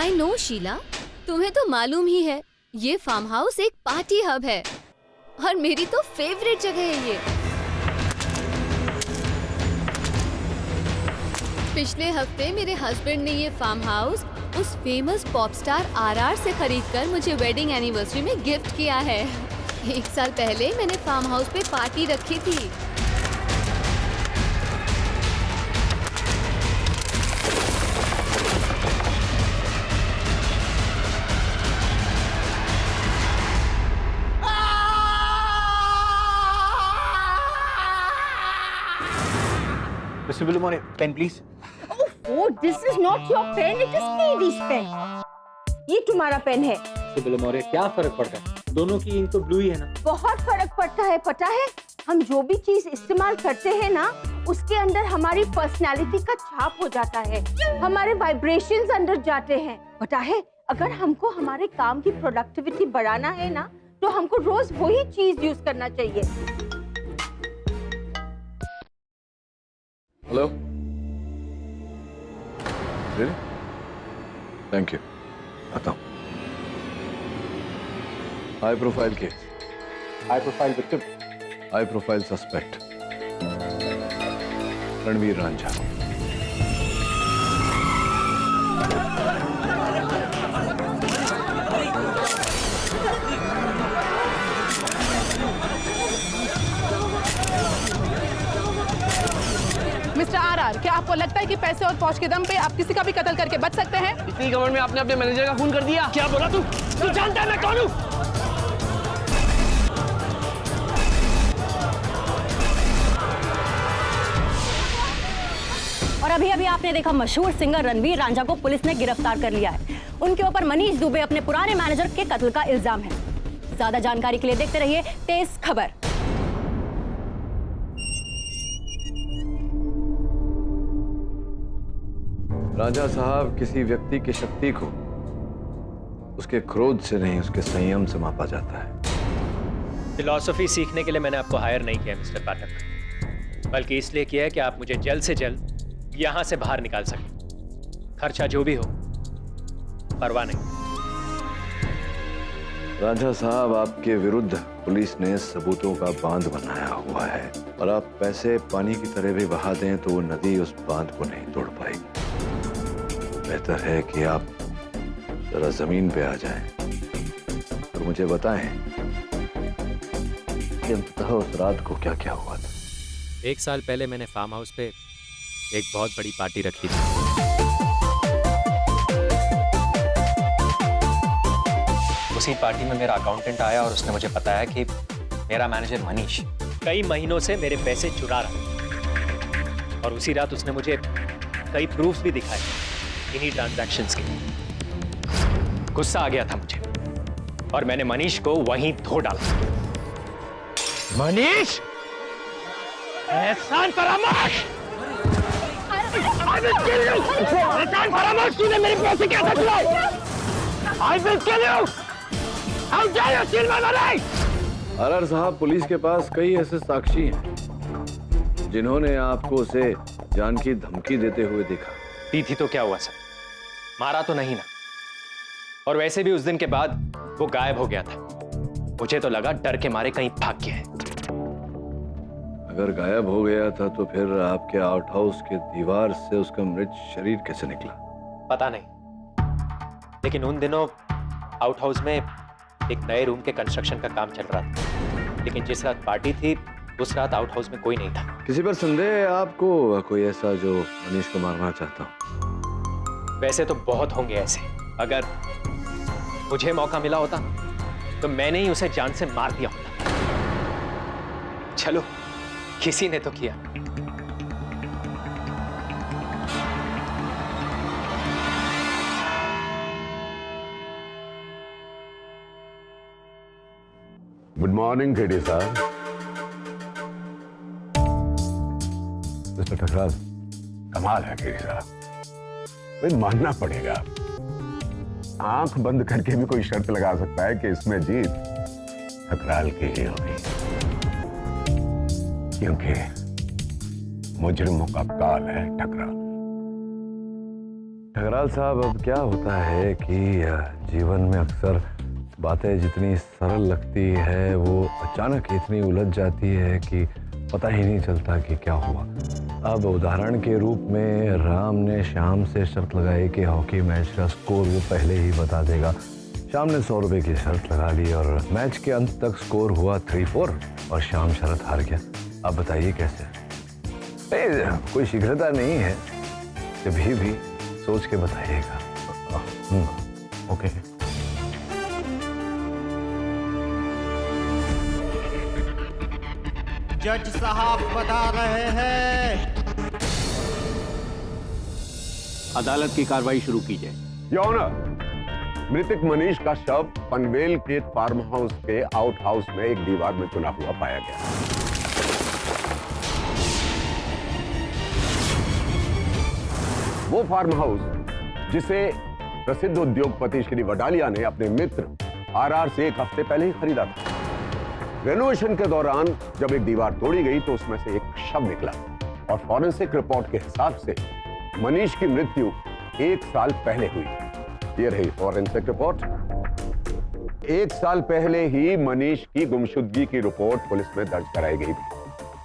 I know Sheila, तुम्हें तो मालूम ही है ये फार्म हाउस एक पार्टी हब है और मेरी तो फेवरेट जगह है ये। पिछले हफ्ते मेरे हस्बैंड ने ये फार्म हाउस उस फेमस पॉप स्टार आरआर से खरीदकर मुझे वेडिंग एनिवर्सरी में गिफ्ट किया है। 1 साल पहले मैंने फार्म हाउस पे पार्टी रखी थी। Mr. Villamore, pen please. Oh, this is not your pen. It is Katie's pen. ये तुम्हारा पेन है। Mr. Villamore, क्या फर्क पड़ता है? दोनों की इंक तो ब्लू ही है ना? बहुत फर्क पड़ता है, पता है? हम जो भी चीज इस्तेमाल करते हैं ना, उसके अंदर हमारी पर्सनालिटी का छाप हो जाता है, हमारे वाइब्रेशंस अंदर जाते हैं। पता है, अगर हमको हमारे काम की प्रोडक्टिविटी बढ़ाना है ना, तो हमको रोज वही चीज यूज करना चाहिए। Hello? Really? Thank you. आता हूँ। High profile case. High profile victim. High profile suspect. Ranveer Ranjha. Mister RR, क्या आपको लगता है कि पैसे और पहुंच के दम पे आप किसी का भी कत्ल करके बच सकते हैं? इसी गवर्नमेंट में आपने अपने मैनेजर का खून कर दिया। क्या बोला तू? तू जानता है मैं कौन हूँ? और अभी अभी आपने देखा मशहूर सिंगर रणवीर रांझा को पुलिस ने गिरफ्तार कर लिया है। उनके ऊपर मनीष दुबे अपने पुराने मैनेजर के कत्ल का इल्जाम है। ज्यादा जानकारी के लिए देखते रहिए तेज खबर। राजा साहब, किसी व्यक्ति की शक्ति को उसके क्रोध से नहीं, उसके संयम से मापा जाता है। फिलॉसफी सीखने के लिए मैंने आपको हायर नहीं किया मिस्टर पाठक, बल्कि इसलिए किया है कि आप मुझे जल्द से जल्द यहां से बाहर निकाल सकें। खर्चा जो भी हो, परवाह नहीं। राजा साहब, आपके विरुद्ध पुलिस ने सबूतों का बांध बनाया हुआ है और आप पैसे पानी की तरह भी बहा दें तो वो नदी उस बांध को नहीं तोड़ पाएगी। बेहतर है कि आप जरा जमीन पे आ जाएं और मुझे बताएं कि अंततः उस रात को क्या क्या हुआ था। 1 साल पहले मैंने फार्म हाउस पे एक बहुत बड़ी पार्टी रखी थी। उसी पार्टी में मेरा अकाउंटेंट आया और उसने मुझे बताया कि मेरा मैनेजर मनीष कई महीनों से मेरे पैसे चुरा रहा है और उसी रात उसने मुझे कई प्रूफ्स भी दिखाए इन्हीं ट्रांजैक्शंस के। गुस्सा आ गया था मुझे और मैंने मनीष को वहीं धो डाला। मनीष, एहसान फरामोश! I will kill you! एहसान फरामोश, तूने मेरे पैसे कैसे चुराए? I will kill you! How dare you steal my money? RR साहब, पुलिस के पास कई ऐसे साक्षी हैं जिन्होंने आपको उसे जान की धमकी देते हुए देखा। दी थी तो क्या हुआ सर? मारा तो नहीं ना। और वैसे भी उस दिन के बाद वो गायब हो गया था। मुझे तो लगा डर के मारे कहीं भाग गया है। अगर गायब हो गया था तो फिर आपके आउट हाउस के दीवार से उसका मृत शरीर कैसे निकला? पता नहीं, लेकिन उन दिनों आउट हाउस में एक नए रूम के कंस्ट्रक्शन का काम चल रहा था। लेकिन जिस रात पार्टी थी उस रात आउट हाउस में कोई नहीं था। किसी पर संदेह है आपको? कोई ऐसा जो मनीष को मारना चाहता हो? वैसे तो बहुत होंगे ऐसे। अगर मुझे मौका मिला होता तो मैंने ही उसे जान से मार दिया होता। चलो, किसी ने तो किया। गुड मॉर्निंग केडी साहब। मिस्टर ठकराल, कमाल है केडी साहब, भाई मानना पड़ेगा। आंख बंद करके भी कोई शर्त लगा सकता है कि इसमें जीत ठकराल की ही होगी, क्योंकि मुजरिमों का काल है ठकराल। ठकराल साहब, अब क्या होता है कि जीवन में अक्सर बातें जितनी सरल लगती है वो अचानक इतनी उलझ जाती है कि पता ही नहीं चलता कि क्या हुआ। अब उदाहरण के रूप में राम ने श्याम से शर्त लगाई कि हॉकी मैच का स्कोर वो पहले ही बता देगा। श्याम ने 100 रुपए की शर्त लगा ली और मैच के अंत तक स्कोर हुआ 3-4 और श्याम शर्त हार गया। अब बताइए कैसे? कोई शीघ्रता नहीं है, कभी भी सोच के बताइएगा। ओके। जज साहब बता रहे हैं। अदालत की कार्रवाई शुरू की जाए। योर ऑनर, मृतक मनीष का शव पनवेल के फार्म हाउस के आउट हाउस में एक दीवार में चुना हुआ पाया गया। वो फार्म हाउस जिसे प्रसिद्ध उद्योगपति श्री वडालिया ने अपने मित्र आरआर से एक हफ्ते पहले ही खरीदा था। रेनोवेशन के दौरान जब एक दीवार तोड़ी गई तो उसमें से एक शव निकला और फॉरेंसिक रिपोर्ट के हिसाब से मनीष की मृत्यु 1 साल पहले हुई। ये रही फॉरेंसिक रिपोर्ट। 1 साल पहले ही मनीष की गुमशुदगी की रिपोर्ट पुलिस में दर्ज कराई गई थी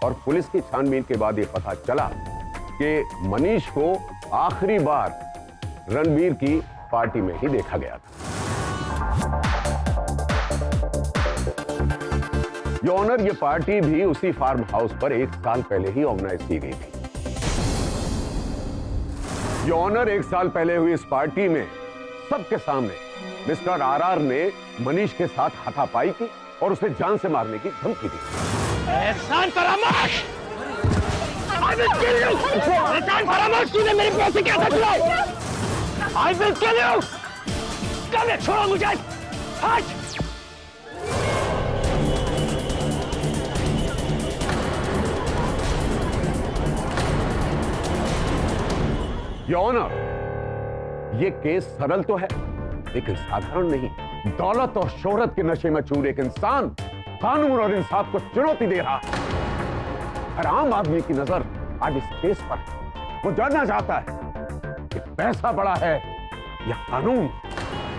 और पुलिस की छानबीन के बाद यह पता चला कि मनीष को आखिरी बार रणवीर की पार्टी में ही देखा गया था। योर ऑनर, ये पार्टी भी उसी फार्म हाउस पर 1 साल पहले ही ऑर्गेनाइज की गई थी। योर ऑनर, 1 साल पहले हुई इस पार्टी में सबके सामने मिस्टर आरआर ने मनीष के साथ हाथापाई की और उसे जान से मारने की धमकी दी। एहसान फरामोश! I will kill you! एहसान फरामोश! तूने मेरे पैसे कैसे चुराए? I will kill you! कल छोड़ो मुझे! हट! योर ऑनर, ये केस सरल तो है लेकिन साधारण नहीं। दौलत और शोहरत के नशे में चूर एक इंसान कानून और इंसाफ को चुनौती दे रहा है। हर आम आदमी की नजर आज इस केस पर है। वो जानना चाहता है कि पैसा बड़ा है या कानून।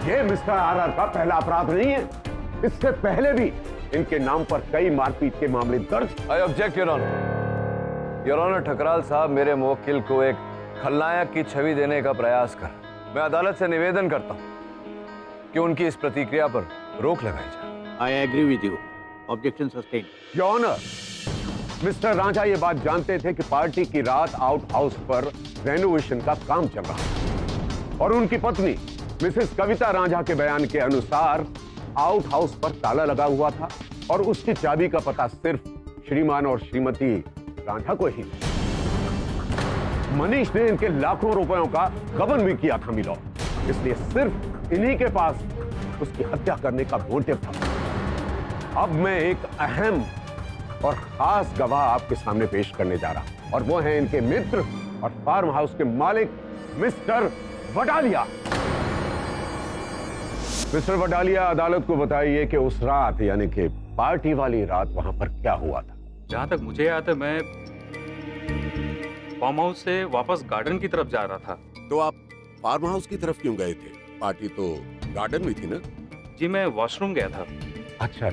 ये मिस्टर आरआर का पहला अपराध नहीं है। इससे पहले भी इनके नाम पर कई मारपीट के मामले दर्ज। I object your honour. Your honour, Thakral साहब मेरे मुवक्किल को एक खलनायक की छवि देने का प्रयास कर। मैं अदालत से निवेदन करता हूं कि उनकी इस प्रतिक्रिया पर रोक लगाई जाए। I agree with you. Objection sustain. Your honour, mister Ranjha ये बात जानते थे कि पार्टी की रात आउट हाउस पर रेनोवेशन का काम चल रहा है और उनकी पत्नी मिसेस कविता रांझा के बयान के अनुसार आउट हाउस पर ताला लगा हुआ था और उसकी चाबी का पता सिर्फ श्रीमान और श्रीमती रांझा को ही। मनीष ने इनके लाखों रुपयों का गबन भी किया था मिलो, इसलिए सिर्फ इन्हीं के पास उसकी हत्या करने का मोटिव था। अब मैं एक अहम और खास गवाह आपके सामने पेश करने जा रहा हूं और वो है इनके मित्र और फार्म हाउस के मालिक मिस्टर वडालिया। मिस्टर वडालिया, अदालत को बताइए कि उस रात यानी कि पार्टी वाली रात वहां पर क्या हुआ था। जहां तक मुझे याद है मैं फार्म हाउस से वापस गार्डन की तरफ जा रहा था। तो आप फार्म हाउस की तरफ क्यों गए थे? पार्टी तो गार्डन में थी ना? जी मैं वॉशरूम गया था। अच्छा।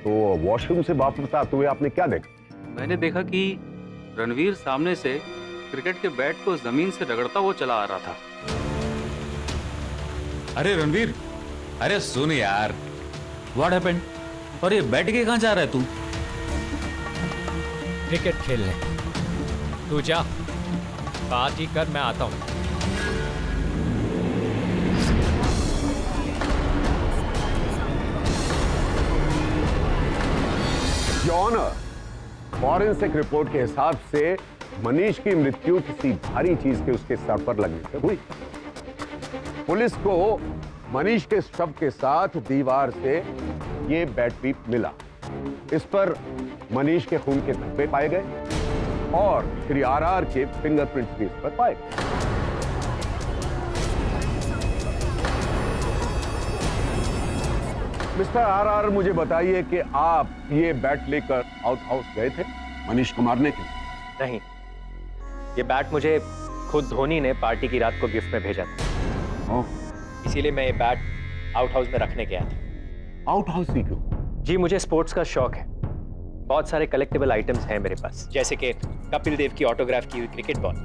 तो वॉशरूम से वापस आते हुए आपने क्या देखा? मैंने देखा कि रणवीर सामने से क्रिकेट के बैट को जमीन से रगड़ता वो चला आ रहा था। अरे रणवीर, अरे सुन यार, व्हाट हैपेंड? और ये बैठ के कहां जा रहा है तू? क्रिकेट खेलने। तू जा, पार्टी कर, मैं आता हूं। योर ऑनर, फॉरेंसिक रिपोर्ट के हिसाब से मनीष की मृत्यु किसी भारी चीज के उसके सर पर लगने से हुई। पुलिस को मनीष के शव के साथ दीवार से ये बैट भी मिला। इस पर मनीष के खून के धब्बे पाए गए और श्री आरआर के फिंगरप्रिंट्स भी इस पर पाए गए। मिस्टर आरआर, मुझे बताइए कि आप ये बैट लेकर आउट हाउस गए थे मनीष को मारने के लिए? नहीं, ये बैट मुझे खुद धोनी ने पार्टी की रात को गिफ्ट में भेजा था। इसीलिए मैं ये बैट आउट हाउस में रखने गया था। आउट हाउस ही क्यों? जी, मुझे स्पोर्ट्स का शौक है। बहुत सारे कलेक्टिबल आइटम्स हैं मेरे पास, जैसे कि कपिल देव की ऑटोग्राफ की हुई क्रिकेट बॉल,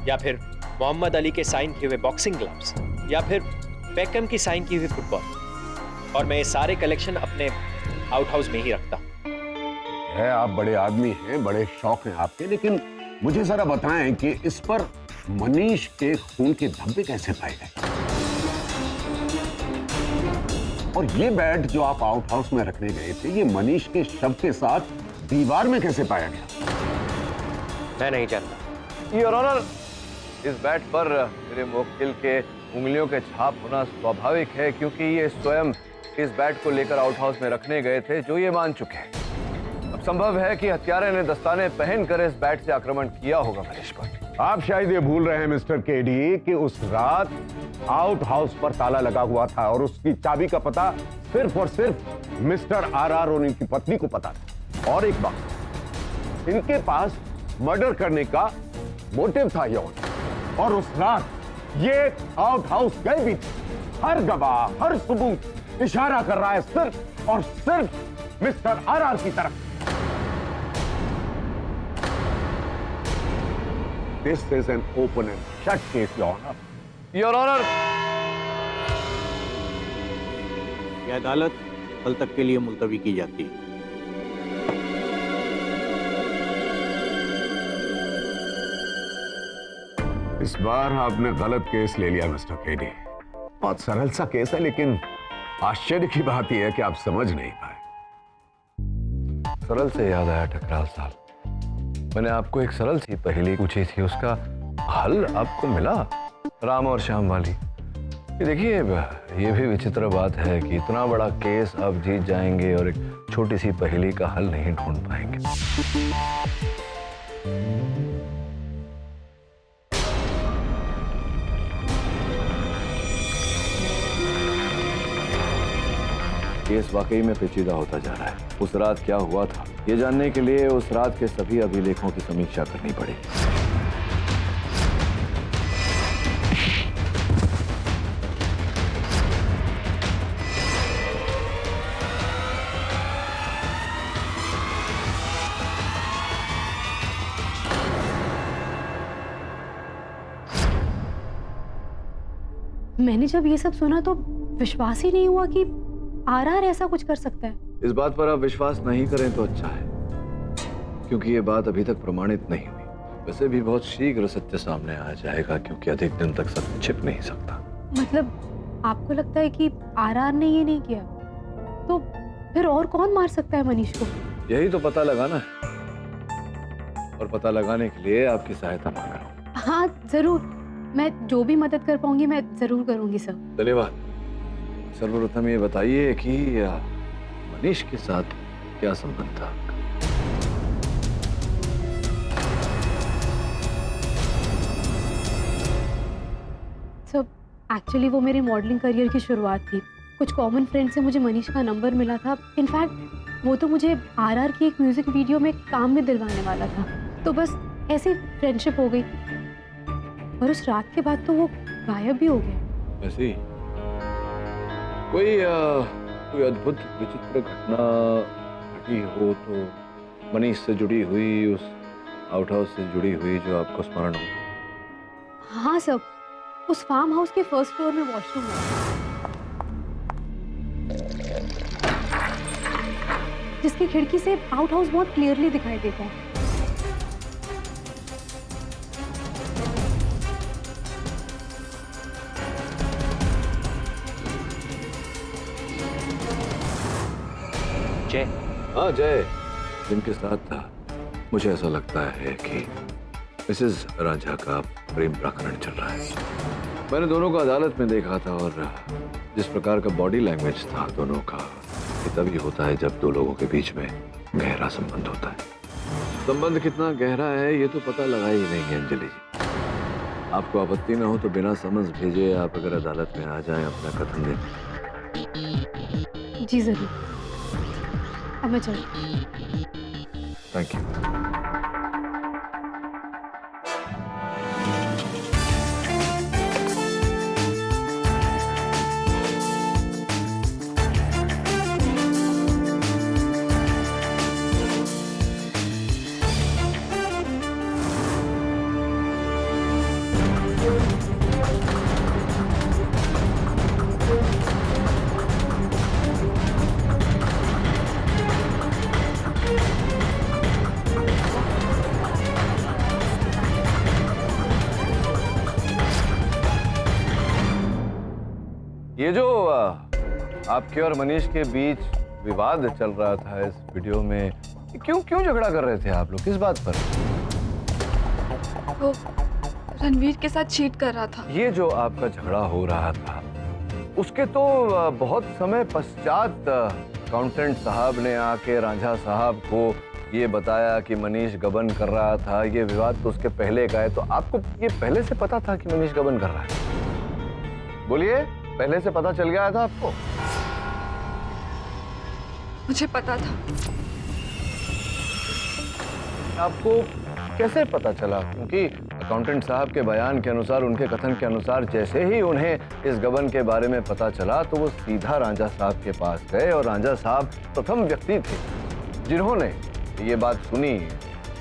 या फिर मोहम्मद अली के साइन किए हुए बॉक्सिंग ग्लव्स, या फिर बेकहम की साइन की हुई फुटबॉल। और मैं ये सारे कलेक्शन अपने आउट हाउस में ही रखता हूँ। आप बड़े आदमी हैं, बड़े शौक हैं आपके, लेकिन मुझे जरा बताएं कि इस पर मनीष के खून के धब्बे कैसे पाए गए? और ये बैट जो आप आउट हाउस में रखने गए थे, ये मनीष के शव के साथ दीवार में कैसे पाया गया? मैं नहीं जानता। योर ऑनर, इस बैट पर मेरे मुवक्किल के उंगलियों के छाप होना स्वाभाविक है, क्योंकि ये स्वयं इस बैट को लेकर आउट हाउस में रखने गए थे, जो ये मान चुके हैं। अब संभव है कि हत्यारे ने दस्ताने पहनकर इस बैट से आक्रमण किया होगा मनीष पर। आप शायद ये भूल रहे हैं मिस्टर केडी कि उस रात आउट हाउस पर ताला लगा हुआ था और उसकी चाबी का पता सिर्फ और सिर्फ मिस्टर आरआर और इनकी पत्नी को पता था। और एक बात, इनके पास मर्डर करने का मोटिव था ये, और उस रात ये आउट हाउस गए भी थे। हर गवाह, हर सबूत इशारा कर रहा है सिर्फ और सिर्फ मिस्टर आरआर की तरफ। This is an open and shut case, Your Honor. Your Honor. यह अदालत कल तक के लिए मुलतवी की जाती है। इस बार आपने गलत केस ले लिया मिस्टर केडी। बहुत सरल सा केस है, लेकिन आश्चर्य की बात यह है कि आप समझ नहीं पाए। सरल से याद आया टकराल साहब, मैंने आपको एक सरल सी पहेली पूछी थी, उसका हल आपको मिला, राम और श्याम वाली। ये देखिए, ये भी विचित्र बात है कि इतना बड़ा केस आप जीत जाएंगे और एक छोटी सी पहेली का हल नहीं ढूंढ पाएंगे। केस वाकई में पेचीदा होता जा रहा है। उस रात क्या हुआ था, ये जानने के लिए उस रात के सभी अभिलेखों की समीक्षा करनी पड़ेगी। मैंने जब ये सब सुना तो विश्वास ही नहीं हुआ कि आरआर ऐसा कुछ कर सकता है। इस बात पर आप विश्वास नहीं करें तो अच्छा है, क्योंकि ये बात अभी तक प्रमाणित नहीं हुई। वैसे भी बहुत शीघ्र सत्य सामने आ जाएगा, क्योंकि अधिक दिन तक सत्य छिप नहीं सकता। मतलब आपको लगता है कि आरआर ने ये नहीं किया, तो फिर और कौन मार सकता है मनीष को? यही तो पता लगाना है, और पता लगाने के लिए आपकी सहायता मांग रहा हूँ। हाँ जरूर, मैं जो भी मदद कर पाऊंगी मैं जरूर करूंगी सर। धन्यवाद। सर्वप्रथम ये बताइए कि मनीष के साथ क्या संबंध था? सर एक्चुअली वो मेरे मॉडलिंग करियर की शुरुआत थी। कुछ कॉमन फ्रेंड से मुझे मनीष का नंबर मिला था। इनफैक्ट वो तो मुझे आरआर की एक म्यूजिक वीडियो में काम में दिलवाने वाला था, तो बस ऐसे फ्रेंडशिप हो गई। और उस रात के बाद तो वो गायब भी हो गया। ऐसे ही कोई अद्भुत विचित्र घटना घटी हो तो मनीष से जुड़ी हुई, उस आउट हाउस से जुड़ी हुई, जो आपको स्मरण हो? हाँ सर, उस फार्म हाउस के फर्स्ट फ्लोर में वॉशरूम है, जिसकी खिड़की से आउट हाउस बहुत क्लियरली दिखाई देता है। जय। हाँ जय, जिनके साथ था। मुझे ऐसा लगता है कि मिसेस रांझा का प्रेम प्रकरण चल रहा है। मैंने दोनों को अदालत में देखा था, और जिस प्रकार का बॉडी लैंग्वेज था दोनों का, ये तभी होता है जब दो लोगों के बीच में गहरा संबंध होता है। संबंध कितना गहरा है ये तो पता लगा ही नहीं है अंजलि जी। आपको आपत्ति न हो तो बिना समझ भेजे आप अगर अदालत में आ जाएं अपना कथन दें। जी जरूर, अब मैं चलूं। Thank you. ये जो आपके और मनीष के बीच विवाद चल रहा था इस वीडियो में, क्यों झगड़ा कर रहे थे आप लोग, किस बात पर? वो रणवीर के साथ चीट कर रहा था। ये जो आपका झगड़ा हो रहा था, उसके तो बहुत समय पश्चात अकाउंटेंट साहब ने आके रांझा साहब को ये बताया कि मनीष गबन कर रहा था। ये विवाद तो उसके पहले का है, तो आपको ये पहले से पता था कि मनीष गबन कर रहा है? बोलिए, पहले से पता चल गया था आपको? मुझे पता था। आपको कैसे पता चला? क्योंकि अकाउंटेंट साहब के बयान के अनुसार, उनके कथन के अनुसार, जैसे ही उन्हें इस गबन के बारे में पता चला तो वो सीधा रांझा साहब के पास गए और रांझा साहब प्रथम व्यक्ति थे जिन्होंने ये बात सुनी,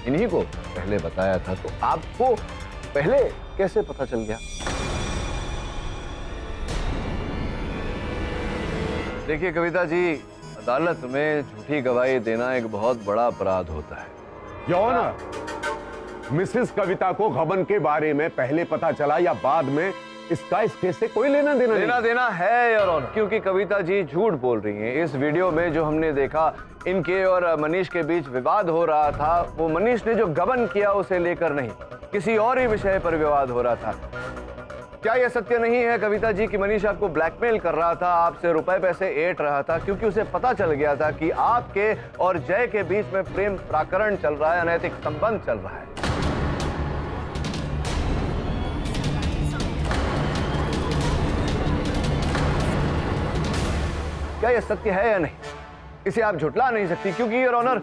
इन्हीं को पहले बताया था। तो आपको पहले कैसे पता चल गया? देखिए कविता जी, अदालत में झूठी गवाही देना एक बहुत बड़ा अपराध होता है। योर ऑनर, मिसेस कविता को गबन के बारे में पहले पता चला या बाद में, इसका इस केस से कोई लेना देना है योर ऑनर, क्योंकि कविता जी झूठ बोल रही हैं। इस वीडियो में जो हमने देखा, इनके और मनीष के बीच विवाद हो रहा था, वो मनीष ने जो गबन किया उसे लेकर नहीं, किसी और ही विषय पर विवाद हो रहा था। क्या यह सत्य नहीं है कविता जी कि मनीष आपको ब्लैकमेल कर रहा था, आपसे रुपए पैसे ऐंठ रहा था, क्योंकि उसे पता चल गया था कि आपके और जय के बीच में प्रेम प्रकरण चल रहा है, अनैतिक संबंध चल रहा है? क्या यह सत्य है या नहीं? इसे आप झुटला नहीं सकती, क्योंकि योर ऑनर,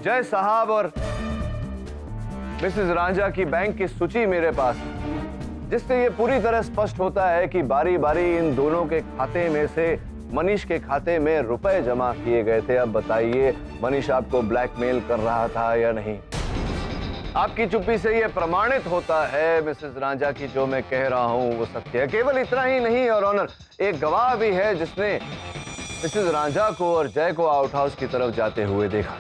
जय साहब और मिसेस रांझा की बैंक की सूची मेरे पास, जिससे ये पूरी तरह स्पष्ट होता है कि बारी बारी इन दोनों के खाते में से मनीष के खाते में रुपए जमा किए गए थे। अब बताइए, मनीष आपको ब्लैकमेल कर रहा था या नहीं? आपकी चुप्पी से ये प्रमाणित होता है मिसेस रांझा की जो मैं कह रहा हूं वो सत्य है। केवल इतना ही नहीं योर ऑनर, एक गवाह भी है जिसने मिसेस रांझा को और जय को आउट हाउस की तरफ जाते हुए देखा।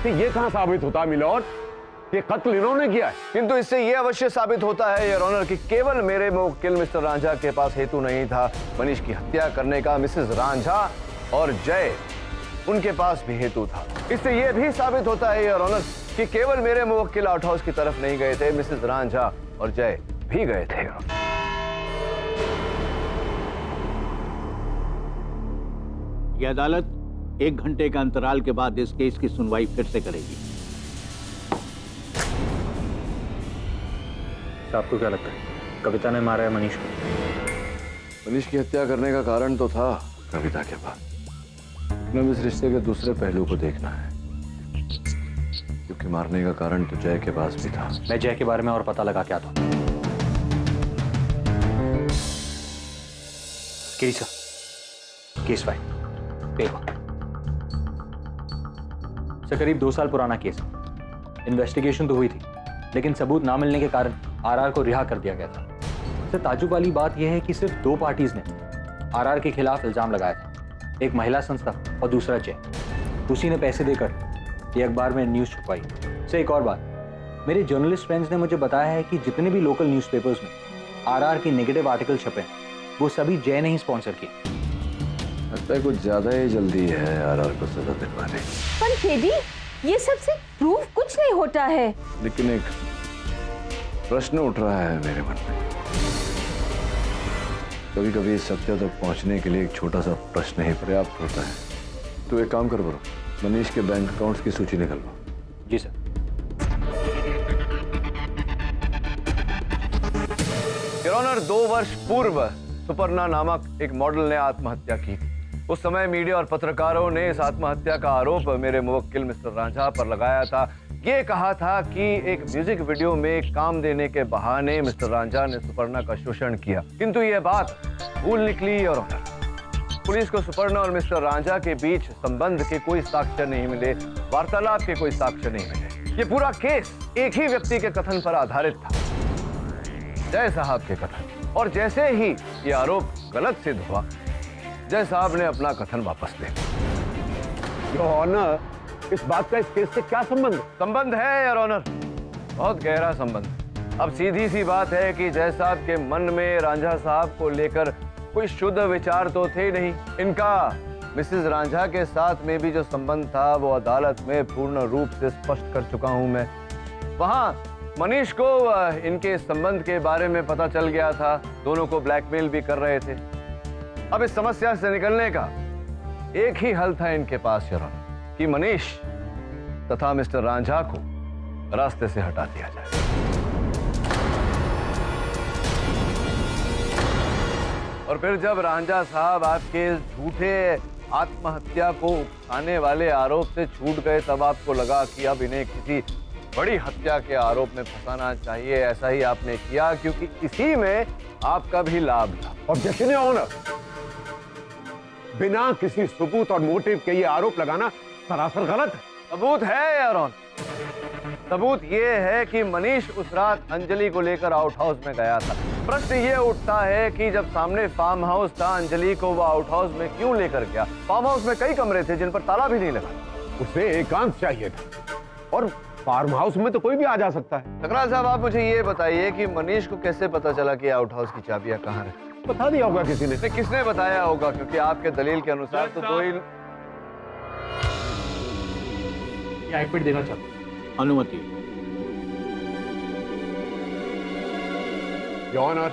तो ये कहां साबित होता मिलॉर्ड? ये कत्ल इन्होंने किया है। किंतु इससे यह अवश्य साबित होता है योर ऑनर कि केवल मेरे मुवक्किल मिस्टर रांझा के पास हेतु नहीं था मनीष की हत्या करने का, मिसेस रांझा और जय उनके पास भी हेतु था। इससे यह भी साबित होता है योर ऑनर कि केवल मेरे मुवक्किल आउट हाउस की तरफ नहीं गए थे, मिसेस रांझा और जय भी गए थे। ये अदालत 1 घंटे के अंतराल के बाद इस केस की सुनवाई फिर से करेगी। आपको क्या लगता है कविता ने मारा है मनीष को? मनीष की हत्या करने का कारण तो था कविता के पास। हमें इस रिश्ते के दूसरे पहलू को देखना है, क्योंकि मारने का कारण तो जय के पास भी था। मैं जय के बारे में और पता लगा क्या था। केस फाइल पेपर से करीब 2 साल पुराना केस। इन्वेस्टिगेशन तो हुई थी, लेकिन सबूत ना मिलने के कारण आरआर को रिहा कर दिया गया था। सबसे ताज्जुब वाली बात यह है कि सिर्फ 2 पार्टीज ने आरआर के खिलाफ इल्जाम लगाया था, एक महिला संस्था और दूसरा जय। उसी ने पैसे देकर ये अखबार में न्यूज़ छुपवाई। से एक और बात, मेरे जर्नलिस्ट फ्रेंड्स ने मुझे बताया है कि जितने भी लोकल न्यूज़पेपर्स में आरआर की नेगेटिव आर्टिकल छपे वो सभी जय ने ही स्पॉन्सर किए। लगता है कुछ ज्यादा ही जल्दी है आरआर को सजा दिलवाने। पर टेडी, ये सबसे प्रूफ कुछ नहीं होता है। लेकिन एक प्रश्न उठ रहा है मेरे मन में। कभी कभी सत्य तक पहुंचने के लिए एक छोटा सा प्रश्न ही पर्याप्त होता है। तो एक काम कर बरो, मनीष के बैंक अकाउंट्स की सूची निकलवा। जी सर। योर ऑनर, 2 वर्ष पूर्व सुपर्णा नामक एक मॉडल ने आत्महत्या की थी। उस समय मीडिया और पत्रकारों ने इस आत्महत्या का आरोप मेरे मुवक्किल मिस्टर रांझा पर लगाया था। ये कहा था कि एक म्यूजिक वीडियो में काम देने के बहाने मिस्टर रांझा ने सुपर्णा का शोषण किया, किंतु यह बात भूल निकली और पुलिस को सुपर्णा और मिस्टर रांझा के बीच संबंध के कोई साक्ष्य नहीं मिले, वार्तालाप के कोई साक्ष्य नहीं मिले। ये पूरा केस एक ही व्यक्ति के कथन पर आधारित था, जय साहब के कथन। और जैसे ही ये आरोप गलत सिद्ध हुआ, जय साहब ने अपना कथन वापस ले लिया। योर ऑनर, इस बात का इस केस से क्या संबंध? संबंध है योर ऑनर, बहुत गहरा संबंध। अब सीधी सी बात है कि जय साहब के मन में रांझा साहब को लेकर कोई शुद्ध विचार तो थे नहीं इनका। मिसेस रांझा के साथ में भी जो संबंध था वो अदालत में पूर्ण रूप से स्पष्ट कर चुका हूं मैं। वहां मनीष को इनके संबंध के बारे में पता चल गया था, दोनों को ब्लैकमेल भी कर रहे थे। अब इस समस्या से निकलने का एक ही हल था इनके पास योर, कि मनीष तथा मिस्टर रांझा को रास्ते से हटा दिया जाए। और फिर जब रांझा साहब आपके झूठे आत्महत्या को उकसाने वाले आरोप से छूट गए, तब आपको लगा कि अब इन्हें किसी बड़ी हत्या के आरोप में फंसाना चाहिए। ऐसा ही आपने किया, क्योंकि इसी में आपका भी लाभ था। ऑब्जेक्शन योर ऑनर, बिना किसी सबूत और मोटिव के ये आरोप लगाना सरासर गलत है। सबूत है योर ऑनर, सबूत ये है कि मनीष उस रात अंजलि को लेकर आउट हाउस में गया था। प्रश्न ये उठता है कि जब सामने फार्म हाउस था, अंजलि को वो आउट हाउस में क्यों लेकर गया? फार्म हाउस में कई कमरे थे जिन पर ताला भी नहीं लगा। उसे एकांत चाहिए था, और फार्म हाउस में तो कोई भी आ जा सकता है। ठकराल साहब, आप मुझे ये बताइए कि मनीष को कैसे पता चला कि आउट हाउस की चाबियां कहाँ रखी? बता दिया होगा किसी ने। किसने बताया होगा? क्योंकि आपके दलील के अनुसार तो दो ही आईपैड देना चाहता हूं। अनुमति। योर ऑनर,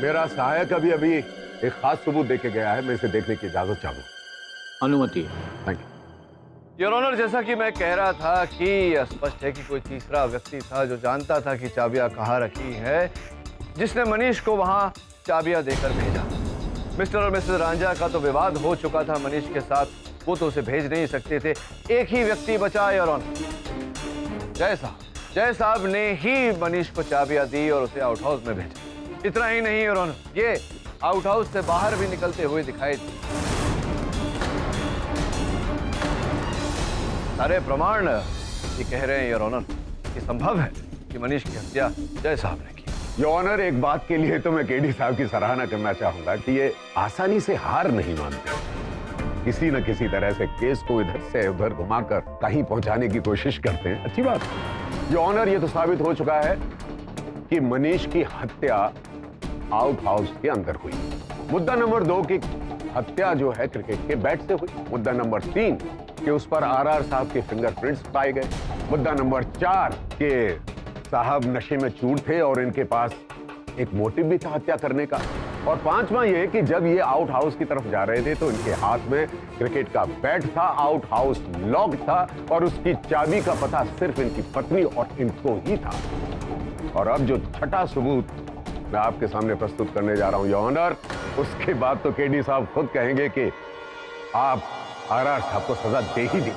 मेरा सहायक अभी अभी एक खास सबूत देके गया है, मैं इसे देखने की इजाजत चाहूंगा। अनुमति। Thank you. योर ऑनर, जैसा कि मैं कह रहा था कि स्पष्ट है कि कोई तीसरा व्यक्ति था जो जानता था कि चाबियां कहाँ रखी है, जिसने मनीष को वहां चाबियां देकर भेजा। मिस्टर और मिसेस रांझा का तो विवाद हो चुका था मनीष के साथ, वो तो उसे भेज नहीं सकते थे। एक ही व्यक्ति बचा योर ऑनर, जय साहब। जय साहब ने ही मनीष को चाबियां दी और उसे आउट हाउस में भेजा। इतना ही नहीं योर ऑनर, ये आउट हाउस से बाहर भी निकलते हुए दिखाई दी। सारे प्रमाण ये कह रहे हैं योर ऑनर कि संभव है कि मनीष की हत्या जय साहब ने की। योर ऑनर, एक बात के लिए तो मैं केडी साहब की सराहना करना चाहूंगा कि ये आसानी से हार नहीं मानते। किसी न किसी तरह से केस को इधर से उधर घुमाकर कहीं पहुंचाने की कोशिश करते हैं। अच्छी बात है योर ऑनर, ये तो साबित हो चुका है कि मनीष की हत्या आउट हाउस के अंदर हुई। मुद्दा नंबर 2 की हत्या जो है क्रिकेट के बैट से हुई। मुद्दा नंबर 3 कि उस पर आरआर साहब के फिंगरप्रिंट्स पाए गए। मुद्दा नंबर 4 के साहब नशे में चूर थे और इनके पास एक मोटिव भी था हत्या करने का। और 5वां ये कि जब ये आउट हाउस की तरफ जा रहे थे तो इनके हाथ में क्रिकेट का बैट था, आउट हाउस लॉक था और उसकी चाबी का पता सिर्फ इनकी पत्नी और इनको ही था। और अब जो छठा सबूत मैं आपके सामने प्रस्तुत करने जा रहा हूं योर ऑनर, उसके बाद तो केडी साहब खुद कहेंगे कि आप आरआर साहब को सजा दे ही दी।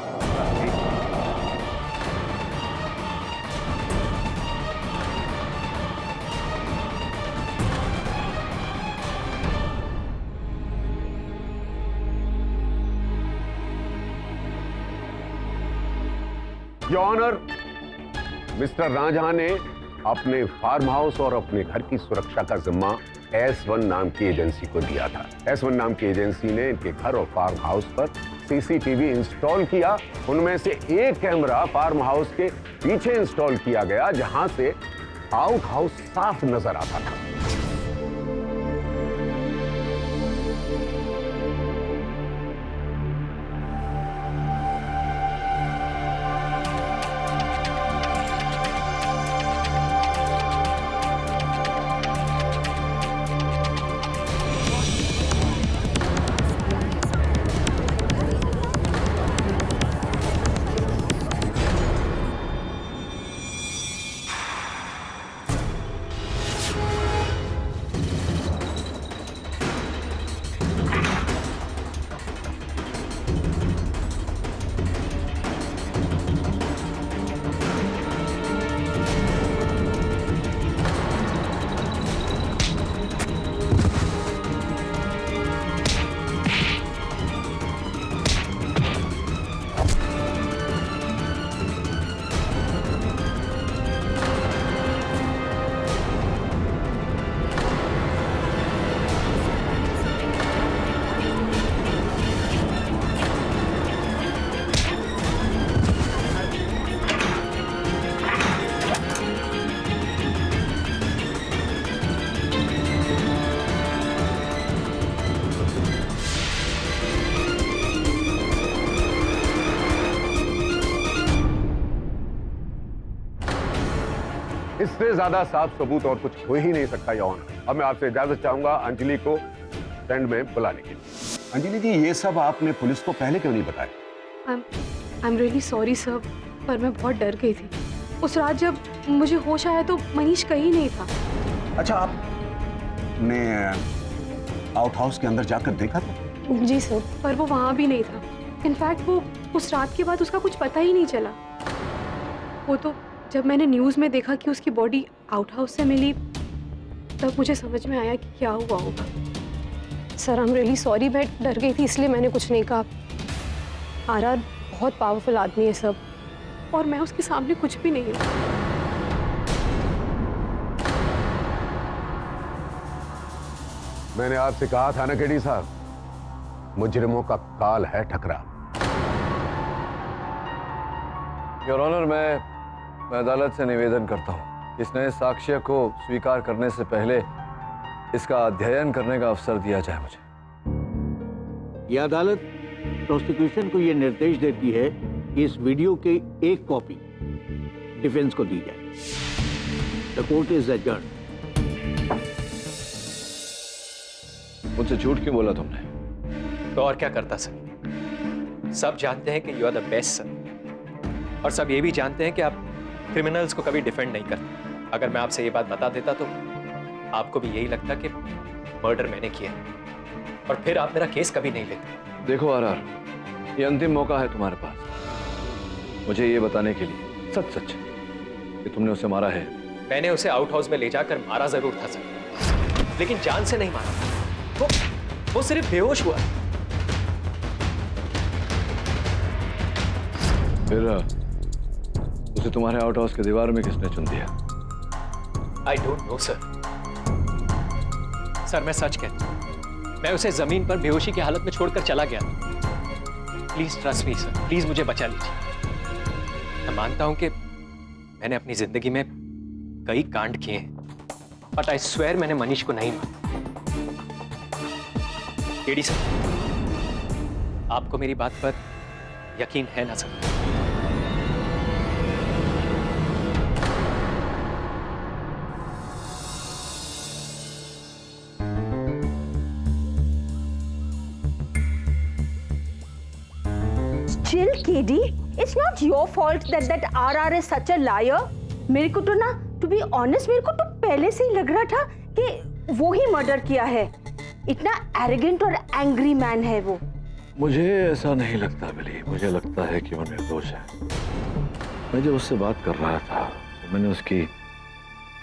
योर ऑनर, मिस्टर रांझा ने अपने फार्म हाउस और अपने घर की सुरक्षा का जिम्मा S1 नाम की एजेंसी को दिया था। S1 नाम की एजेंसी ने इनके घर और फार्म हाउस पर सीसीटीवी इंस्टॉल किया। उनमें से एक कैमरा फार्म हाउस के पीछे इंस्टॉल किया गया, जहां से आउट हाउस साफ नजर आता था। इससे ज्यादा साफ सबूत और कुछ हो ही नहीं सकता योर ऑनर। अब मैं आपसे इजाजत चाहूंगा अंजलि को स्टैंड में बुलाने के लिए। अंजलि जी, ये सब आपने पुलिस को पहले क्यों नहीं बताया? I am really sorry sir, पर मैं बहुत डर गई थी। उस रात जब मुझे होश आया तो मनीष कहीं नहीं था। अच्छा, आपने आउट हाउस के अंदर जाकर देखा था? जी सर, पर वो वहाँ भी नहीं था। इनफैक्ट वो उस रात के बाद उसका कुछ पता ही नहीं चला। वो तो जब मैंने न्यूज़ में देखा कि उसकी बॉडी आउट हाउस से मिली, तब मुझे समझ में आया कि क्या हुआ होगा। Sir I am really sorry, मैं डर गई थी इसलिए मैंने कुछ नहीं कहा। आरआर बहुत पावरफुल आदमी है सब, और मैं उसके सामने कुछ भी नहीं हूँ। मैंने आपसे कहा था ना केडी साहब, मुजरिमों का काल है ठकरा। योर ऑनर, मैं अदालत से निवेदन करता हूं कि इस नए साक्ष्य को स्वीकार करने से पहले इसका अध्ययन करने का अवसर दिया जाए मुझे। यह अदालत प्रोसिक्यूशन को यह निर्देश देती है कि इस वीडियो की एक कॉपी डिफेंस को दी जाए। The court is adjourned. मुझसे झूठ क्यों बोला तुमने? तो और क्या करता सर? सब जानते हैं कि you are the best sir, और सब ये भी जानते हैं कि आप क्रिमिनल्स को कभी डिफेंड नहीं करते। अगर मैं आपसे ये बात बता देता तो आपको भी यही लगता कि मर्डर मैंने किया, और फिर आप मेरा केस कभी नहीं लेते। देखो आरआर, ये अंतिम मौका है तुम्हारे पास मुझे ये बताने के लिए सच सच कि तुमने उसे मारा है। मैंने उसे आउट हाउस में ले जाकर मारा जरूर था सर, लेकिन जान से नहीं मारा। वो सिर्फ बेहोश हुआ। फिर उसे तुम्हारे आउट हाउस के दीवार में किसने चुन दिया? I don't know sir. Sir मैं सच कहता हूं, मैं उसे जमीन पर बेहोशी की हालत में छोड़कर चला गया। Please trust me sir, please मुझे बचा लीजिए। मैं मानता हूं कि मैंने अपनी जिंदगी में कई कांड किए हैं, बट आई स्वेयर मैंने मनीष को नहीं मारा। केडी सर, आपको मेरी बात पर यकीन है ना sir? Still, KD, it's not your fault that RR is such a liar. मेरे को तो ना, to be honest, मेरे को तो पहले से ही लग रहा था कि वो ही मर्डर किया है। इतना एरोगेंट और एंग्री मैन है वो। मुझे ऐसा नहीं लगता बिली, मुझे लगता है कि वो निर्दोष है। मैं जब उससे बात कर रहा था तो मैंने उसकी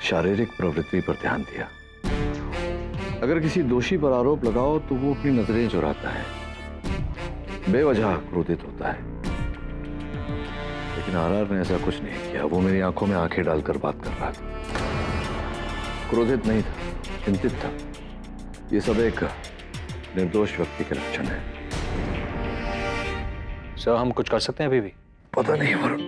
शारीरिक प्रवृत्ति पर ध्यान दिया। अगर किसी दोषी पर आरोप लगाओ तो वो अपनी नजरें चुराता है, बेवजह क्रोधित होता है। लेकिन आरआर ने ऐसा कुछ नहीं किया। वो मेरी आंखों में आंखें डालकर बात कर रहा था, क्रोधित नहीं था, चिंतित था। ये सब एक निर्दोष व्यक्ति के लक्षण है। सर हम कुछ कर सकते हैं अभी भी? पता नहीं वरुण,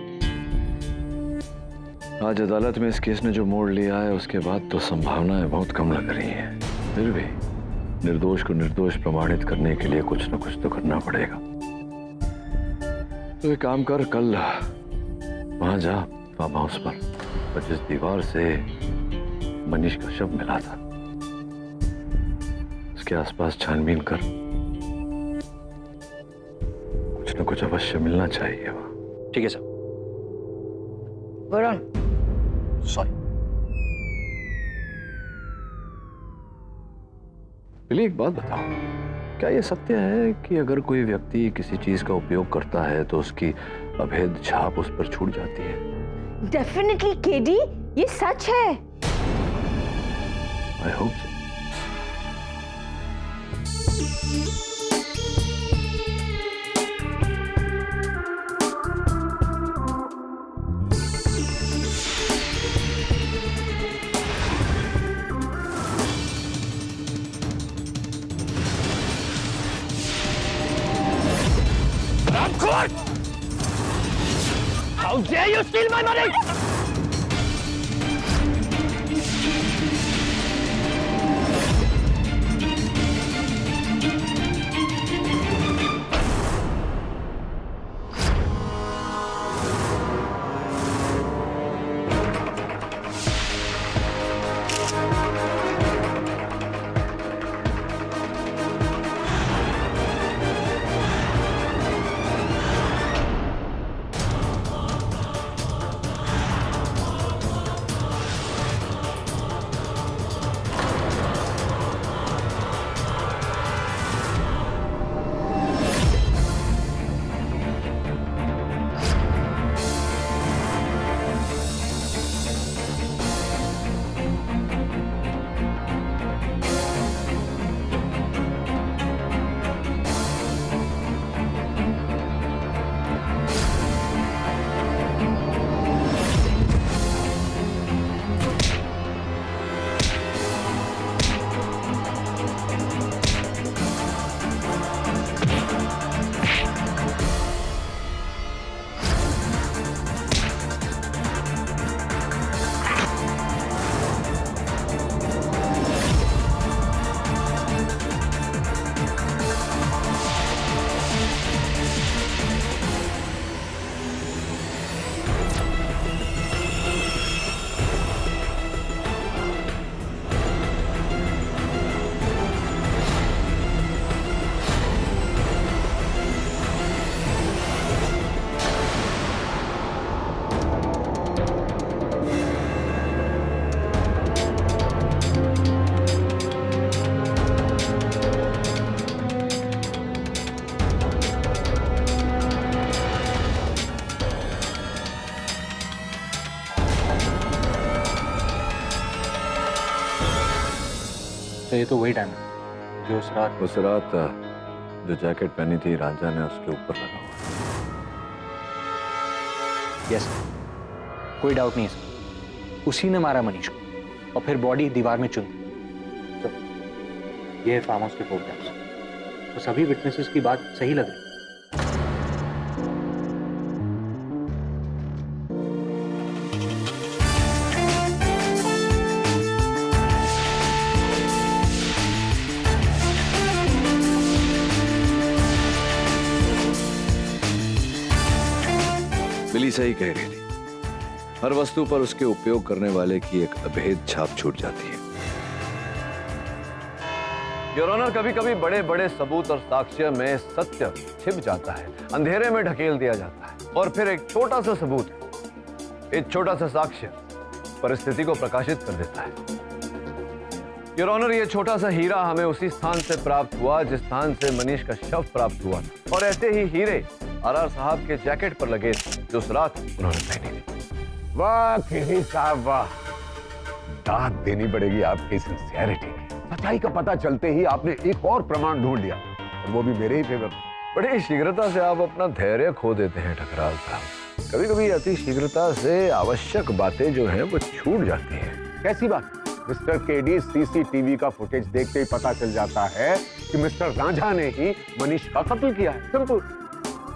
आज अदालत में इस केस ने जो मोड़ लिया है उसके बाद तो संभावनाएं बहुत कम लग रही हैं। फिर भी निर्दोष को निर्दोष प्रमाणित करने के लिए कुछ न कुछ तो करना पड़ेगा। तो एक काम कर, कल वहां जा फार्म हाउस पर जिस दीवार से मनीष का शव मिला था उसके आसपास छानबीन कर। कुछ न कुछ अवश्य मिलना चाहिए वहां। ठीक है सर। वरुण, सॉरी। बिली, एक बात बताओ, क्या ये सत्य है कि अगर कोई व्यक्ति किसी चीज का उपयोग करता है तो उसकी अभेद छाप उस पर छूट जाती है? डेफिनेटली केडी, ये सच है। I hope so. How dare you steal my money? तो ये तो वही टाइम है जो उस रात जो जैकेट पहनी थी रांझा ने उसके ऊपर लगा हुआ। यस, कोई डाउट नहीं सर, उसी ने मारा मनीष को और फिर बॉडी दीवार में चुन दी। तो ये फार्म हाउस के फोटोग्राफ्स, तो सभी विटनेसेस की बात सही लग रही। बिली सही कह रही थी, हर वस्तु पर उसके उपयोग करने वाले की एक अभेद छाप छूट जाती है। योर ऑनर, कभी कभी बड़े बड़े सबूत और साक्ष्य में सत्य छिप जाता है, अंधेरे में ढकेल दिया जाता है, और फिर एक छोटा सा सबूत, एक छोटा सा साक्ष्य परिस्थिति को प्रकाशित कर देता है। योर ऑनर, ये छोटा सा हीरा हमें उसी स्थान से प्राप्त हुआ जिस स्थान से मनीष का शव प्राप्त हुआ, और ऐसे ही हीरे आरआर साहब के जैकेट पर लगे जो उस रात उन्होंने पहनी थी। वाह केरी साहब वाह, दाद देनी पड़ेगी आपकी सिंसियरिटी की। सच्चाई का पता चलते ही आपने एक और प्रमाण ढूंढ लिया, और वो भी मेरे ही फेवर। बड़ी शीघ्रता से आप अपना धैर्य खो देते हैं ठकराल साहब। कभी कभी अति शीघ्रता से आवश्यक बातें जो हैं वो छूट जाती हैं। कैसी बात? मिस्टर केडी, सीसीटीवी का फुटेज देखते ही पता चल जाता है कि मिस्टर रांझा ने ही मनीष का कत्ल किया है। सिंपल।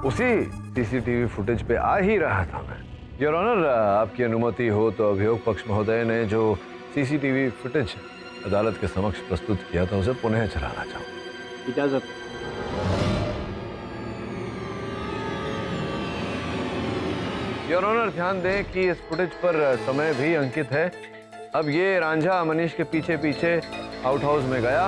उसी सीसीटीवी फुटेज पे आ ही रहा था मैं। योर ऑनर, आपकी अनुमति हो तो अभियोग पक्ष महोदय ने जो सीसीटीवी फुटेज अदालत के समक्ष प्रस्तुत किया था उसे पुनः चलाना चाहूँ। इजाजत। योर ऑनर, ध्यान दें कि इस फुटेज पर समय भी अंकित है। अब ये रांझा मनीष के पीछे पीछे आउट हाउस में गया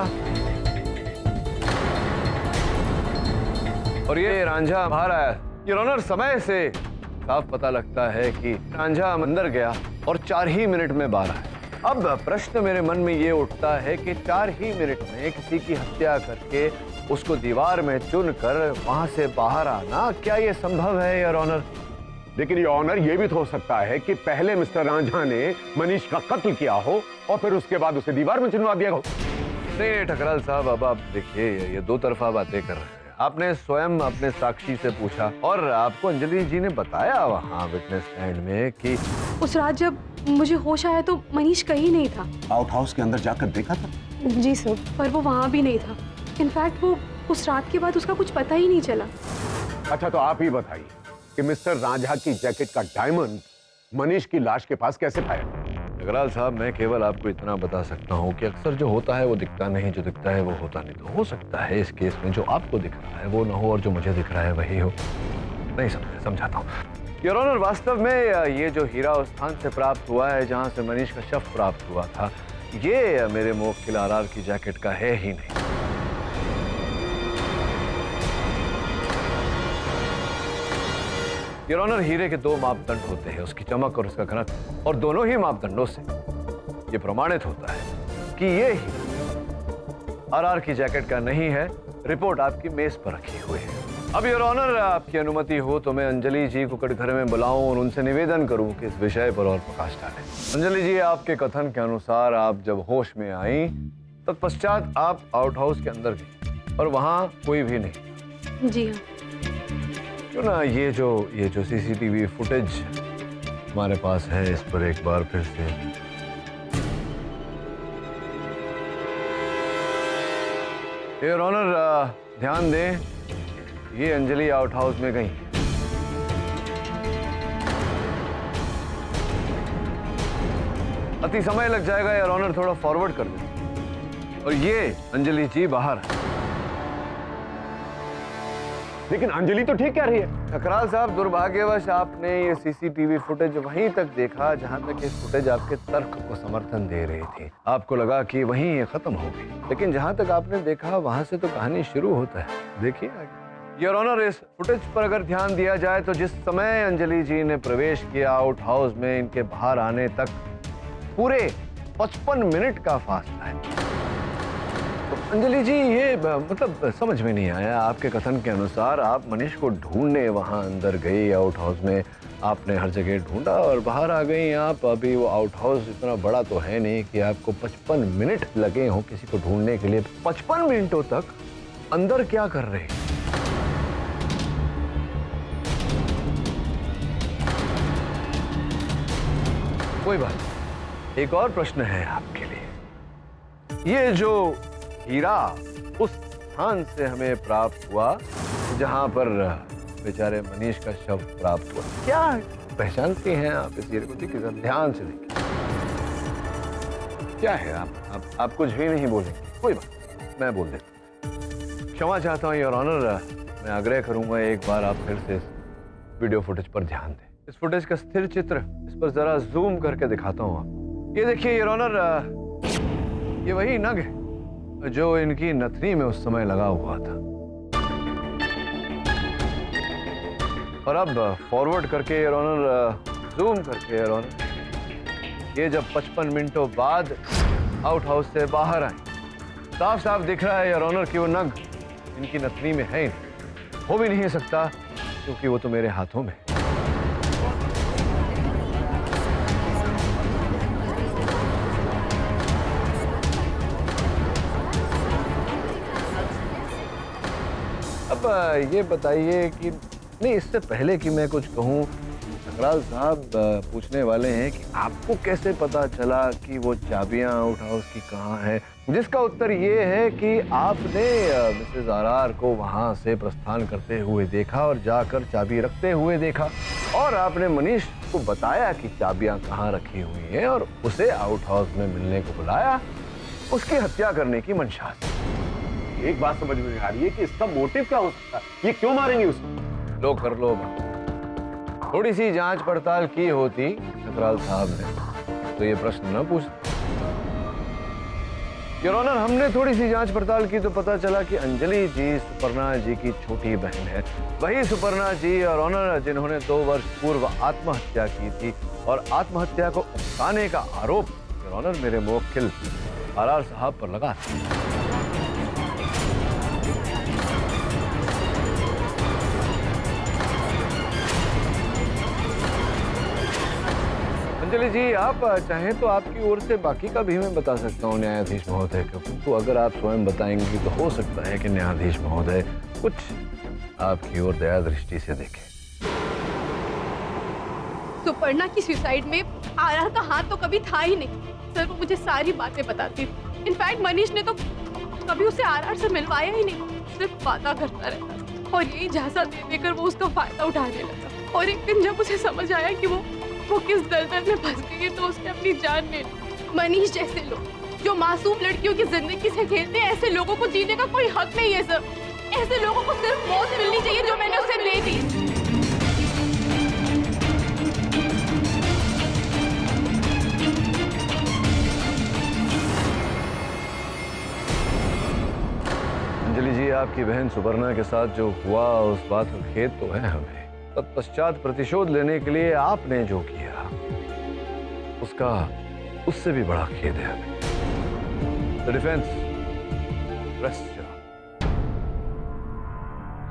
और ये रांझा बाहर आया। योर ऑनर, समय से साफ पता लगता है कि रांझा अंदर गया और 4 ही मिनट में बाहर आया। अब प्रश्न मेरे मन में ये उठता है कि 4 ही मिनट में किसी की हत्या करके उसको दीवार में चुनकर वहां से बाहर आना, क्या ये संभव है योर ऑनर? लेकिन ये ऑनर ये भी तो हो सकता है कि पहले मिस्टर रांझा ने मनीष का कत्ल किया हो और फिर उसके बाद उसे दीवार में चुनवा दिया हो। नहीं ठकराल साहब, अब आप देखिए ये दो तरफा बातें कर रहे हैं। आपने स्वयं अपने साक्षी से पूछा और आपको अंजलि जी ने बताया वहाँ विटनेस स्टैंड में कि उस रात जब मुझे होश आया तो मनीष कहीं नहीं था। आउट हाउस के अंदर जाकर देखा था? जी सर, पर वो वहाँ भी नहीं था। इनफैक्ट वो उस रात के बाद उसका कुछ पता ही नहीं चला। अच्छा, तो आप ही बताइए कि मिस्टर रांझा की जैकेट का डायमंड मनीष की लाश के पास कैसे पाया? ठकराल साहब, मैं केवल आपको इतना बता सकता हूँ कि अक्सर जो होता है वो दिखता नहीं, जो दिखता है वो होता नहीं। तो हो सकता है इस केस में जो आपको दिख रहा है वो ना हो और जो मुझे दिख रहा है वही हो। नहीं समझाता हूँ योर ऑनर। वास्तव में ये जो हीरा उस स्थान से प्राप्त हुआ है जहाँ से मनीष का शव प्राप्त हुआ था, ये मेरे मुवक्किल आरआर की जैकेट का है ही नहीं। योर ऑनर, हीरे के 2 मापदंड होते हैं, उसकी चमक और उसका घनत्व, और दोनों ही मापदंडों से ये प्रमाणित होता है कि ये हीरा आरआर की जैकेट का नहीं है। रिपोर्ट आपकी मेज पर रखी हुई है। अब योर ऑनर, आपकी अनुमति हो तो मैं अंजलि जी को कटघरे में बुलाऊं और उनसे निवेदन करूं कि इस विषय पर और प्रकाश डालें। अंजलि जी, आपके कथन के अनुसार आप जब होश में आई तत्पश्चात आप आउट हाउस के अंदर गई और वहां कोई भी नहीं? जी हाँ। क्यों ना ये जो सीसीटीवी फुटेज हमारे पास है इस पर एक बार फिर से योर ऑनर ध्यान दें। ये अंजलि आउट हाउस में गई। अति समय लग जाएगा योर ऑनर, थोड़ा फॉरवर्ड कर दें। और ये अंजलि जी बाहर। लेकिन अंजलि तो ठीक कह रही है। ठकराल साहब, दुर्भाग्यवश आपने ये सीसीटीवी फुटेज वहीं तक देखा जहां तक ये फुटेज आपके तर्क को समर्थन दे रही थी। आपको लगा कि वहीं ये खत्म हो गई, लेकिन जहां तक आपने देखा वहां से तो कहानी शुरू होता है। देखिए आगे। योर ऑनर, इस फुटेज पर अगर ध्यान दिया जाए तो जिस समय अंजलि जी ने प्रवेश किया आउट हाउस में, इनके बाहर आने तक पूरे 55 मिनट का फासला है। तो अंजलि जी, ये मतलब समझ में नहीं आया। आपके कथन के अनुसार आप मनीष को ढूंढने वहां अंदर गई आउट हाउस में, आपने हर जगह ढूंढा और बाहर आ गई आप। अभी वो आउट हाउस इतना बड़ा तो है नहीं कि आपको 55 मिनट लगे हों किसी को ढूंढने के लिए। 55 मिनटों तक अंदर क्या कर रहे हैं? कोई बात नहीं, एक और प्रश्न है आपके लिए। ये जो हीरा उस स्थान से हमें प्राप्त हुआ जहां पर बेचारे मनीष का शव प्राप्त हुआ, क्या पहचानते हैं आप इस हीरे को? देखिए जरा ध्यान से देखिए, क्या है? आप कुछ भी नहीं बोलेंगे? कोई बात, मैं बोल देता हूं। क्षमा चाहता हूं योर ऑनर, मैं आग्रह करूंगा एक बार आप फिर से इस वीडियो फुटेज पर ध्यान दें। इस फुटेज का स्थिर चित्र इस पर जरा जूम करके दिखाता हूं आप। ये देखिए योर ऑनर, ये वही नग है जो इनकी नथनी में उस समय लगा हुआ था। और अब फॉरवर्ड करके योर ऑनर, जूम करके योर ऑनर, ये जब 55 मिनटों बाद आउट हाउस से बाहर आए, साफ साफ दिख रहा है योर ऑनर कि वो नग इनकी नथनी में है, हो भी नहीं सकता क्योंकि वो तो मेरे हाथों में। अब ये बताइए कि नहीं, इससे पहले कि मैं कुछ कहूँ, ठकराल साहब पूछने वाले हैं कि आपको कैसे पता चला कि वो चाबियां आउट हाउस की कहाँ है? जिसका उत्तर ये है कि आपने मिसेज आरआर को वहां से प्रस्थान करते हुए देखा और जाकर चाबी रखते हुए देखा, और आपने मनीष को बताया कि चाबियां कहाँ रखी हुई हैं और उसे आउट हाउस में मिलने को बुलाया, उसकी हत्या करने की मंशा से। एक बात समझ में नहीं आ रही है कि इसका मोटिव क्या हो सकता है? ये क्यों मारेंगे उसको? लो कर लो, थोड़ी सी जांच पड़ताल की होती ठकराल साहब ने तो ये प्रश्न न पूछते। योर ऑनर, हमने थोड़ी सी जांच पड़ताल की तो पता चला कि अंजलि जी सुपर्णा जी की छोटी बहन है। वही सुपर्णा जी और ऑनर जिन्होंने 2 वर्ष पूर्व आत्महत्या की थी, और आत्महत्या को उकसाने का आरोप योर ऑनर मेरे मुवक्किल आरआर साहब पर लगा। अंजलि जी, आप चाहें तो आपकी ओर से बाकी का भी मैं बता सकता हूँ न्यायाधीश महोदय को, तो अगर आप स्वयं बताएंगे तो हो सकता है कि न्यायाधीश महोदय कुछ आपकी ओर दया दृष्टि से देखें। सुपर्णा की सुसाइड में आरआर का हाथ तो कभी था ही नहीं सर। वो मुझे सारी बातें बताती थी। इनफैक्ट मनीष ने तो कभी उसे आरआर से मिलवाया ही नहीं, सिर्फ वादा करता रहता और यही झांसा दे देकर वो उसका फायदा उठाने लगा। और एक दिन जब उसे समझ आया कि वो किस दलदल में फंस गई है तो उसने अपनी जान ले ली। मनीष जैसे लोग जो मासूम लड़कियों की जिंदगी से खेलते हैं, ऐसे लोगों को जीने का कोई हक नहीं है सर। ऐसे लोगों को सिर्फ मौत मिलनी चाहिए जो मैंने उसे दे दी। अंजलि जी, आपकी बहन सुपर्णा के साथ जो हुआ उस बात का खेद तो है हमें, तत्पश्चात प्रतिशोध लेने के लिए आपने जो किया उसका उससे भी बड़ा खेद है हमें। The defence rest.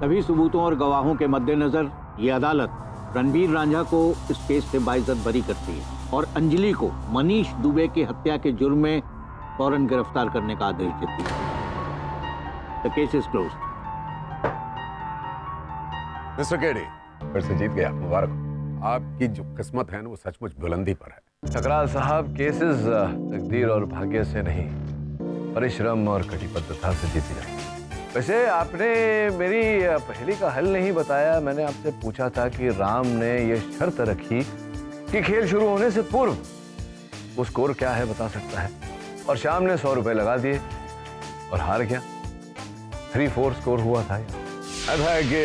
सभी सबूतों और गवाहों के मद्देनजर ये अदालत रणवीर रांझा को इस केस से बाइज्जत बरी करती है और अंजलि को मनीष दुबे की हत्या के जुर्म में फौरन गिरफ्तार करने का आदेश देती है। The case is closed. Mister KD, फिर से जीत गया, मुबारक हो। आपकी जो किस्मत है ना वो सचमुच बुलंदी पर है। ठकराल साहब, केसेस तकदीर और भाग्य से नहीं, परिश्रम और कटिबद्धता से जीती जाती। वैसे आपने मेरी पहेली का हल नहीं बताया। मैंने आपसे पूछा था कि राम ने ये शर्त रखी कि खेल शुरू होने से पूर्व वो स्कोर क्या है बता सकता है, और श्याम ने 100 रुपए लगा दिए और हार गया। 3-4 स्कोर हुआ था। ऐसा है कि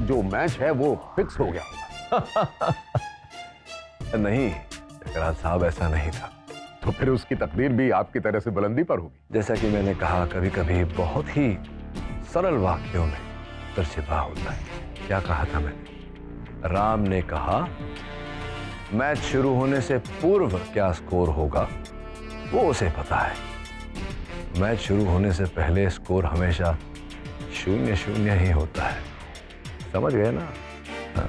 जो मैच है वो फिक्स हो गया। नहीं ठकराल साहब, ऐसा नहीं था। तो फिर उसकी तकदीर भी आपकी तरह से बुलंदी पर होगी। जैसा कि मैंने कहा, कभी कभी बहुत ही सरल वाक्यों में उत्तर छिपा होता है। क्या कहा था मैंने? राम ने कहा मैच शुरू होने से पूर्व क्या स्कोर होगा वो उसे पता है। मैच शुरू होने से पहले स्कोर हमेशा 0-0 ही होता है। समझ गए ना? हाँ।